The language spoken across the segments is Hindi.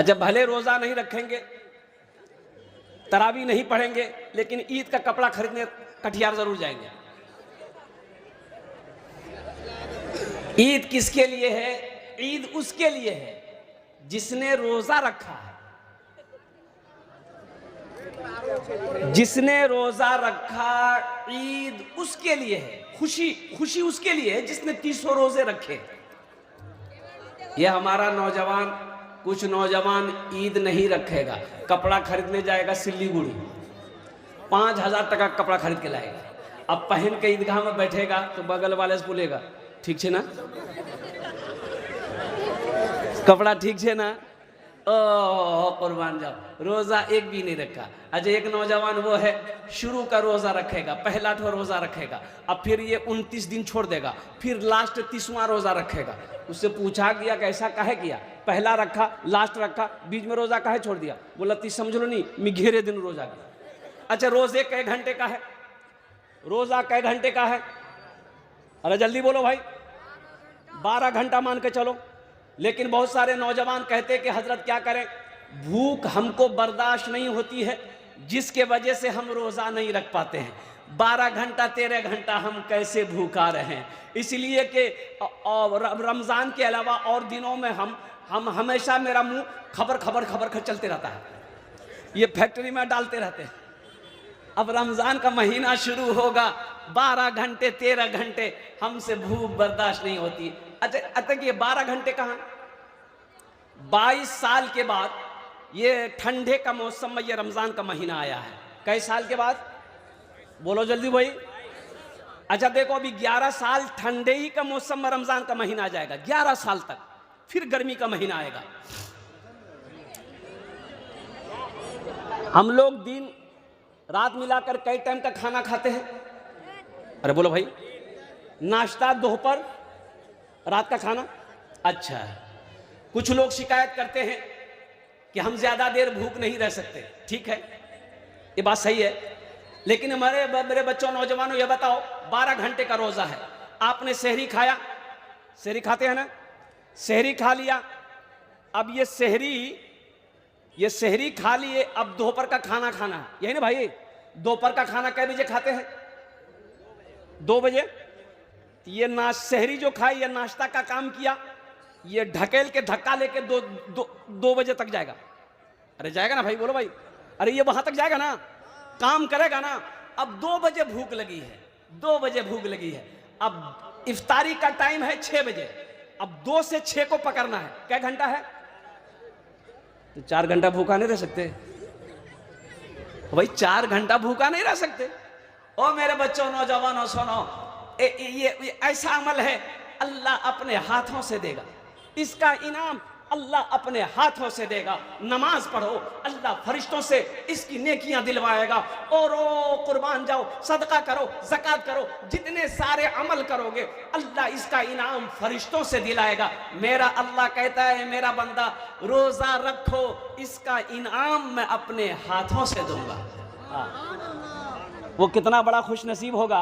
अच्छा, भले रोजा नहीं रखेंगे, तरावी नहीं पढ़ेंगे, लेकिन ईद का कपड़ा खरीदने कटिहार जरूर जाएंगे। ईद किसके लिए है? ईद उसके लिए है जिसने रोजा रखा है। जिसने रोजा रखा, ईद उसके लिए है। खुशी उसके लिए है जिसने 300 रोजे रखे। ये हमारा नौजवान, कुछ नौजवान ईद नहीं रखेगा, कपड़ा खरीदने जाएगा सिल्लीगुड़ी, 5000 टका कपड़ा खरीद के लाएगा। अब पहन के ईदगाह में बैठेगा तो बगल वाले से बोलेगा, ठीक छे ना, कपड़ा ठीक छे ना, ओ कुर्बान जाओ, रोजा एक भी नहीं रखा। अच्छा, एक नौजवान वो है शुरू का रोजा रखेगा, पहला ठो रोजा रखेगा, अब फिर ये 29 दिन छोड़ देगा, फिर लास्ट 30वां रोजा रखेगा। उससे पूछा गया कैसा काहे किया? पहला रखा, लास्ट रखा, बीच में रोजा काहे छोड़ दिया? बोला 30 समझ लो नहीं, मैं घेरे दिन रोजा गया। अच्छा, रोजे कै घंटे का है? रोजा कै घंटे का है? अरे जल्दी बोलो भाई। 12 घंटा मान के चलो। लेकिन बहुत सारे नौजवान कहते कि हजरत क्या करें, भूख हमको बर्दाश्त नहीं होती है, जिसके वजह से हम रोजा नहीं रख पाते हैं। 12 घंटा 13 घंटा हम कैसे भूखा रहे हैं? इसलिए कि रमजान के अलावा और दिनों में हम हमेशा, मेरा मुंह खबर चलते रहता है, ये फैक्ट्री में डालते रहते हैं। अब रमजान का महीना शुरू होगा, 12 घंटे 13 घंटे हमसे भूख बर्दाश्त नहीं होती। अच्छा, ये 12 घंटे कहाँ? 22 साल के बाद ये ठंडे का मौसम में ये रमजान का महीना आया है। कई साल के बाद? बोलो जल्दी भाई। अच्छा देखो, अभी 11 साल ठंडे ही का मौसम में रमजान का महीना आ जाएगा, 11 साल तक, फिर गर्मी का महीना आएगा। हम लोग दिन रात मिलाकर कई टाइम का खाना खाते हैं? अरे बोलो भाई। नाश्ता, दोपहर, रात का खाना। अच्छा, कुछ लोग शिकायत करते हैं कि हम ज्यादा देर भूख नहीं रह सकते। ठीक है, ये बात सही है, लेकिन मेरे बच्चों, नौजवानों, ये बताओ, 12 घंटे का रोजा है, आपने सहरी खाया, सहरी खाते हैं ना, सहरी खा लिया, अब ये सहरी खा लिए, अब दोपहर का खाना खाना है, यही ना भाई? दोपहर का खाना कै बजे खाते हैं? 2 बजे। ये सहरी जो खाई, ये नाश्ता का काम किया, ये ढकेल के धक्का लेके 2 बजे तक जाएगा। अरे जाएगा ना भाई, बोलो भाई। अरे ये वहां तक जाएगा ना, काम करेगा ना। अब 2 बजे भूख लगी है, 2 बजे भूख लगी है, अब इफ्तारी का टाइम है 6 बजे, अब 2 से 6 को पकड़ना है, क्या घंटा है? तो 4 घंटा भूखा नहीं रह सकते भाई, 4 घंटा भूखा नहीं रह सकते। ओ मेरे बच्चों, नौजवानों, सुनो, ये ऐसा अमल है, अल्लाह अपने हाथों से देगा, इसका इनाम अल्लाह अपने हाथों से देगा। नमाज पढ़ो, अल्लाह फरिश्तों से इसकी नेकियां दिलवाएगा। और ओ कुर्बान जाओ, सदका करो, ज़कात करो, जितने सारे अमल करोगे अल्लाह इसका इनाम फरिश्तों से दिलाएगा। मेरा अल्लाह कहता है, मेरा बंदा रोजा रखो, इसका इनाम मैं अपने हाथों से दूंगा। वो कितना बड़ा खुश नसीब होगा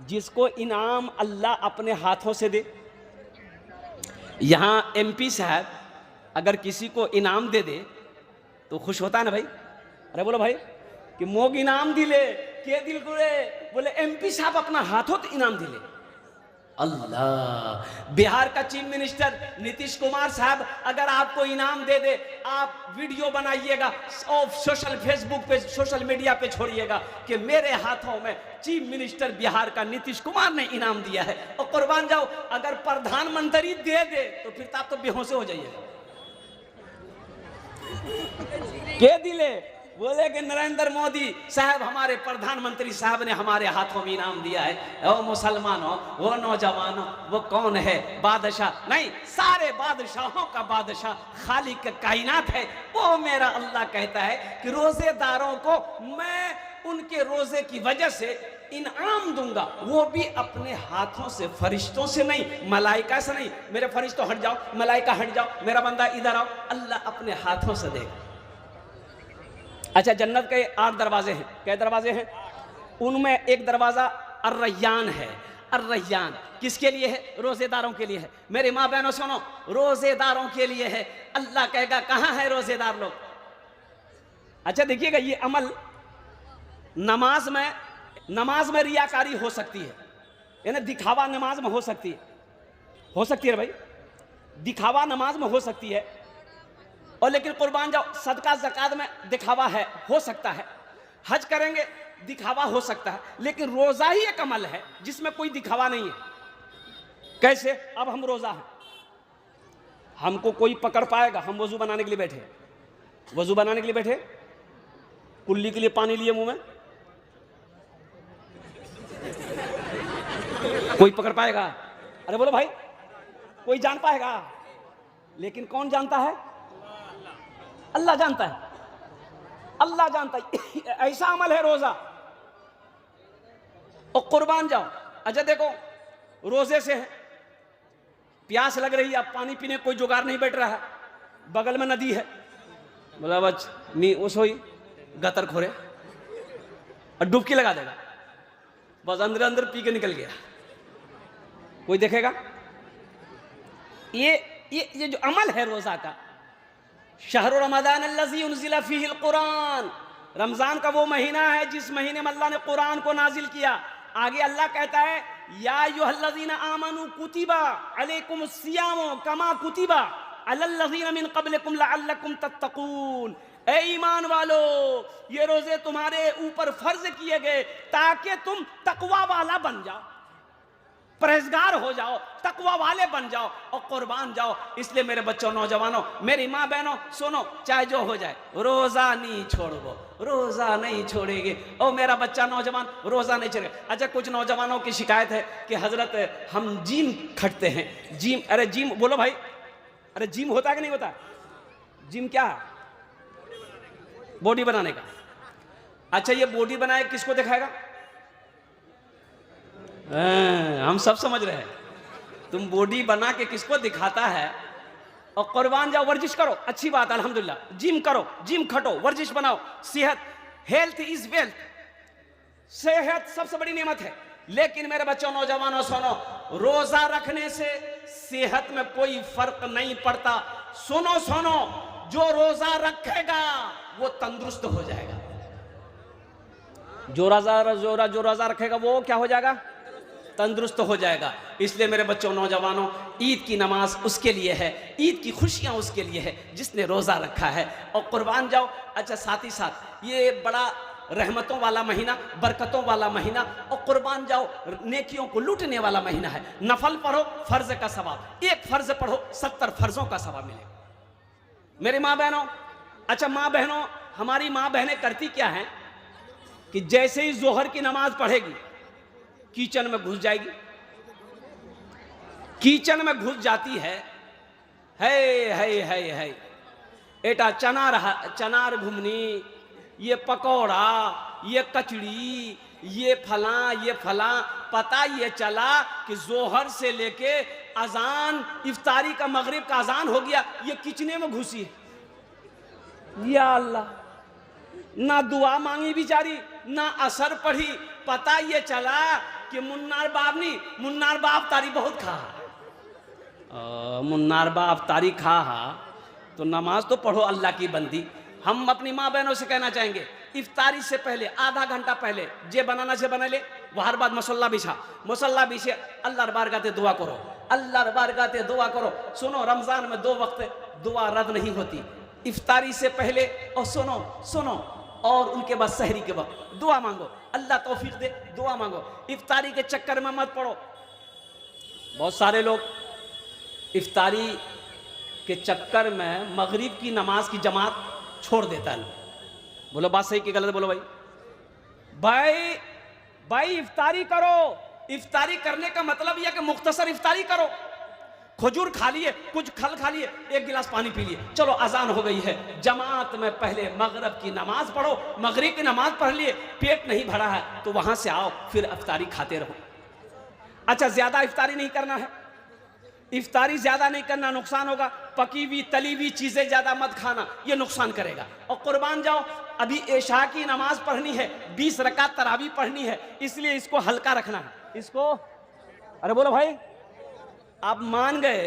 जिसको इनाम अल्लाह अपने हाथों से दे। यहाँ MP साहब अगर किसी को इनाम दे दे तो खुश होता है ना भाई? अरे बोलो भाई कि मोग इनाम दिले के दिल गुड़े, बोले MP साहब अपना हाथों तो इनाम दिले। अल्लाह, बिहार का चीफ मिनिस्टर नीतीश कुमार साहब अगर आपको इनाम दे दे, आप वीडियो बनाइएगा और फेसबुक पे, सोशल मीडिया पे छोड़िएगा कि मेरे हाथों में चीफ मिनिस्टर बिहार का नीतीश कुमार ने इनाम दिया है। और कुर्बान जाओ, अगर प्रधानमंत्री दे दे तो फिर आप तो बेहोश हो जाइएगा। के दिले? बोले कि नरेंद्र मोदी साहब, हमारे प्रधानमंत्री साहब ने हमारे हाथों में इनाम दिया है। ओ मुसलमानों, वो नौजवानों, वो कौन है? बादशाह नहीं, सारे बादशाहों का बादशाह खालिक कायनात है। वो मेरा अल्लाह कहता है कि रोजेदारों को मैं उनके रोजे की वजह से इनाम दूंगा, वो भी अपने हाथों से, फरिश्तों से नहीं, मलाइका से नहीं। मेरे फरिश्तों हट जाओ, मलाइका हट जाओ, मेरा बंदा इधर आओ, अल्लाह अपने हाथों से देगा। अच्छा, जन्नत के 8 दरवाजे हैं। क्या दरवाजे हैं? उनमें एक दरवाजा अर्रय्यान है। अर्रय्यान किसके लिए है? रोजेदारों के लिए है। मेरे माँ बहनों सुनो, रोजेदारों के लिए है। अल्लाह कहेगा कहाँ है रोजेदार लोग? अच्छा देखिएगा, ये अमल नमाज में रियाकारी हो सकती है, यानी दिखावा नमाज में हो सकती है भाई, दिखावा नमाज में हो सकती है। और लेकिन कुर्बान जाओ, सदका ज़कात में दिखावा है, हो सकता है। हज करेंगे दिखावा हो सकता है, लेकिन रोजा ही एक अमल है जिसमें कोई दिखावा नहीं है। कैसे? अब हम रोजा हैं, हमको कोई पकड़ पाएगा? हम वजू बनाने के लिए बैठे, कुल्ली के लिए पानी लिए मुंह में, कोई पकड़ पाएगा? अरे बोलो भाई, कोई जान पाएगा? लेकिन कौन जानता है? अल्लाह जानता है, अल्लाह जानता है। ऐसा अमल है रोजा। और कुर्बान जाओ, अच्छा देखो, रोजे से है, प्यास लग रही है, अब पानी पीने कोई जुगाड़ नहीं बैठ रहा है, बगल में नदी है, बोला बच नी उस होई गतर खोरे और डुबकी लगा देगा, बस अंदर अंदर पी के निकल गया, कोई देखेगा? ये जो अमल है रोजा का, शहर रमजान अल्लज़ी उनज़िला फ़ीहिल कुरान, रमजान का वो महीना है जिस महीने में अल्लाह ने कुरान को नाजिल किया। आगे अल्लाह कहता है या अय्युहल्लज़ीना आमनू कुतिबा अलैकुमुस सियामु कमा कुतिबा अलल्लज़ीना मिन क़ब्लिकुम लअल्लकुम तत्तक़ून। ए ईमान वालो, ये रोजे तुम्हारे ऊपर फर्ज किए गए ताकि तुम तकवा वाला बन जाओ, परहेजगार हो जाओ, तकवा वाले बन जाओ और कुर्बान जाओ। इसलिए मेरे बच्चों, नौजवानों, मेरी माँ बहनों सुनो, चाहे जो हो जाए रोजा नहीं छोड़ो, रोजा नहीं छोड़ेंगे। ओ मेरा बच्चा नौजवान, रोजा नहीं छोड़ेगा। अच्छा, कुछ नौजवानों की शिकायत है कि हजरत हम जिम खटते हैं। जिम, अरे जिम बोलो भाई, अरे जिम होता है कि नहीं होता? जिम क्या है? बॉडी बनाने का। अच्छा, ये बॉडी बनाए किसको दिखाएगा? हम सब समझ रहे हैं, तुम बॉडी बना के किसको दिखाता है? और कुर्बान जाओ, वर्जिश करो, अच्छी बात, अल्हम्दुलिल्लाह, जिम करो, जिम खटो, वर्जिश बनाओ। सेहत, हेल्थ इज वेल्थ, सेहत सबसे बड़ी नेमत है। लेकिन मेरे बच्चों, नौजवानों सुनो, रोजा रखने से सेहत में कोई फर्क नहीं पड़ता। सुनो, जो रोजा रखेगा वो तंदुरुस्त हो जाएगा। जो रोजा रखेगा वो क्या हो जाएगा? तंदुरुस्त हो जाएगा। इसलिए मेरे बच्चों, नौजवानों, ईद की नमाज उसके लिए है, ईद की खुशियां उसके लिए है जिसने रोजा रखा है। और कुर्बान जाओ। अच्छा, साथ ही साथ ये बड़ा रहमतों वाला महीना, बरकतों वाला महीना, और कुर्बान जाओ नेकियों को लूटने वाला महीना है। नफल पढ़ो, फर्ज का सवाब, एक फर्ज पढ़ो 70 फर्जों का सवाब मिलेगा। मेरी माँ बहनों, अच्छा माँ बहनों, हमारी माँ बहनें करती क्या है कि जैसे ही जोहर की नमाज पढ़ेगी किचन में घुस जाएगी, किचन में घुस जाती है एटा चनार घुमनी, ये पकौड़ा, ये कचड़ी, ये फला, पता ये चला कि जोहर से लेके अजान, इफ्तारी का, मगरिब का अजान हो गया, ये किचने में घुसी। या अल्लाह, ना दुआ मांगी बेचारी, ना असर पढ़ी, पता ये चला कि मुन्नार बाप तारी बहुत खा, मुन्नार बाप तारी खा, तो नमाज तो पढ़ो अल्लाह की बंदी। हम अपनी माँ बहनों से कहना चाहेंगे, इफ्तारी से पहले आधा घंटा पहले जे बनाना से बना ले, वहार बाद मसल्ला बिछे, अल्लाह बारगाते दुआ करो, अल्लाह बारगाते दुआ करो। सुनो, रमजान में 2 वक्त दुआ रद्द नहीं होती, इफ्तारी से पहले और सुनो और उनके बाद सहरी के वक्त दुआ मांगो, अल्लाह तौफीक दे, दुआ मांगो। इफ्तारी के चक्कर में मत पड़ो। बहुत सारे लोग इफ्तारी के चक्कर में मगरिब की नमाज की जमात छोड़ देता है। बोलो बात सही कि गलत? बोलो भाई इफ्तारी करो। इफ्तारी करने का मतलब यह कि मुख्तसर इफ्तारी करो, खजूर खा लिए, कुछ फल खा लिए, 1 गिलास पानी पी लिए, चलो अजान हो गई है, जमात में पहले मगरिब की नमाज पढ़ो, मगरिब की नमाज पढ़ लिए, पेट नहीं भरा है तो वहां से आओ, फिर इफ्तारी खाते रहो। अच्छा, ज्यादा इफ्तारी नहीं करना है, इफ्तारी ज्यादा नहीं करना, नुकसान होगा। पकी हुई तली हुई चीजें ज्यादा मत खाना, ये नुकसान करेगा। और कुर्बान जाओ, अभी इशा की नमाज पढ़नी है, 20 रकात तरावी पढ़नी है, इसलिए इसको हल्का रखना है, इसको अरे बोलो भाई, आप मान गए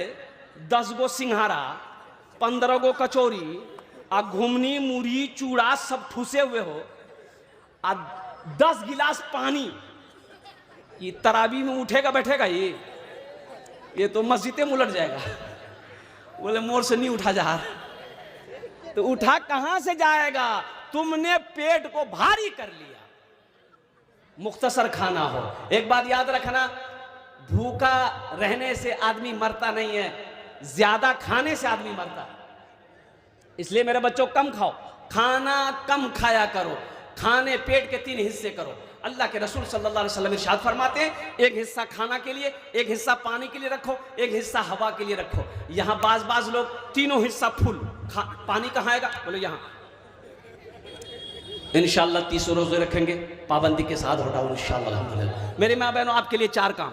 10 गो सिंघारा, 15 गो कचौरी, आ घुमनी मुरही चूड़ा सब ठूसे हुए हो, आ 10 गिलास पानी, ये तरावी में उठेगा बैठेगा? ये तो मस्जिद में उलट जाएगा। बोले मोर से नहीं उठा जा रहा। तो उठा कहां से जाएगा? तुमने पेट को भारी कर लिया। मुख्तसर खाना हो। एक बात याद रखना, भूखा रहने से आदमी मरता नहीं है, ज्यादा खाने से आदमी मरता। इसलिए मेरे बच्चों, कम खाओ, खाना कम खाया करो, खाने पेट के 3 हिस्से करो। अल्लाह के रसूल सल्लल्लाहु अलैहि वसल्लम इरशाद फरमाते हैं, एक हिस्सा खाना के लिए, एक हिस्सा पानी के लिए रखो, एक हिस्सा हवा के लिए रखो। यहां बाज लोग तीनों हिस्सा फुल, पानी कहां आएगा? बोले यहां। इंशाअल्लाह 30 रोजे रखेंगे, पाबंदी के साथ उठाओ इंशाअल्लाह। मेरे माँ बहनों, आपके लिए 4 काम।